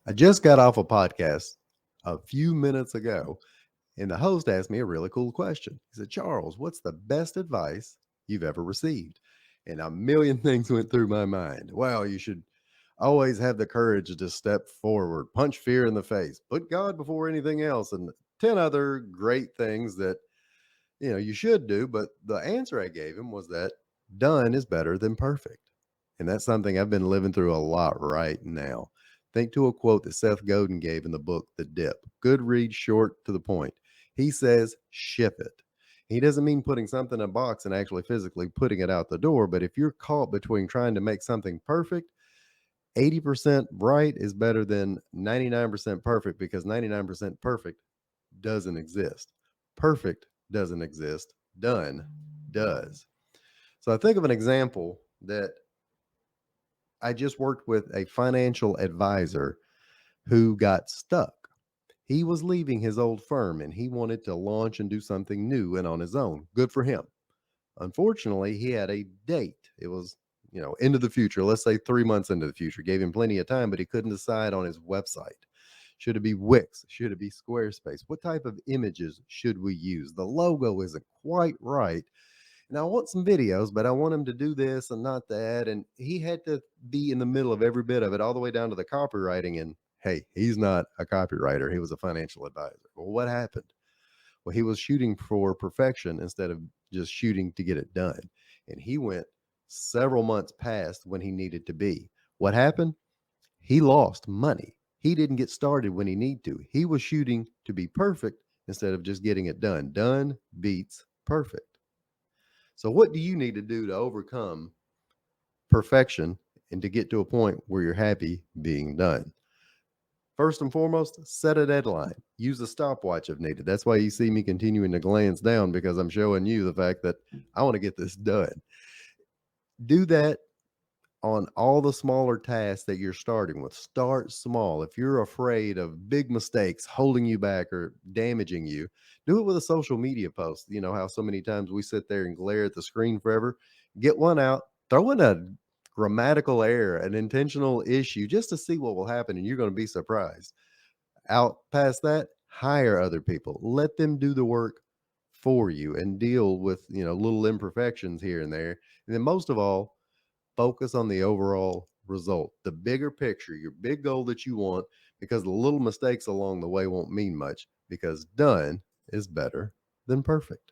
I just got off a podcast a few minutes ago, and the host asked me a really cool question. He said, Charles, what's the best advice you've ever received? And a million things went through my mind. Well, you should always have the courage to step forward, punch fear in the face, put God before anything else, and 10 other great things that you should do. But the answer I gave him was that done is better than perfect. And that's something I've been living through a lot right now. Think to a quote that Seth Godin gave in the book, The Dip. Good read, short, to the point. He says, ship it. He doesn't mean putting something in a box and actually physically putting it out the door. But if you're caught between trying to make something perfect, 80% right is better than 99% perfect, because 99% perfect doesn't exist. Perfect doesn't exist. Done does. So I think of an example that I just worked with a financial advisor who got stuck. He was leaving his old firm and he wanted to launch and do something new and on his own. Good for him. Unfortunately, he had a date. It was, into the future. Let's say 3 months into the future. Gave him plenty of time, but he couldn't decide on his website. Should it be Wix? Should it be Squarespace? What type of images should we use? The logo isn't quite right. And I want some videos, but I want him to do this and not that. And he had to be in the middle of every bit of it, all the way down to the copywriting. And hey, he's not a copywriter, he was a financial advisor. Well, what happened? Well, he was shooting for perfection instead of just shooting to get it done. And he went several months past when he needed to be. What happened? He lost money. He didn't get started when he needed to. He was shooting to be perfect instead of just getting it done. Done beats perfect. So, what do you need to do to overcome perfection and to get to a point where you're happy being done? First and foremost, set a deadline. Use a stopwatch if needed. That's why you see me continuing to glance down, because I'm showing you the fact that I want to get this done. Do that on all the smaller tasks that you're starting with. Start small. If you're afraid of big mistakes holding you back or damaging you, do it with a social media post. You know how so many times we sit there and glare at the screen forever? Get one out, throw in a grammatical error, an intentional issue, just to see what will happen, and you're going to be surprised. Out past that, hire other people. Let them do the work for you and deal with, little imperfections here and there. And then most of all, focus on the overall result, the bigger picture, your big goal that you want, because the little mistakes along the way won't mean much, because done is better than perfect.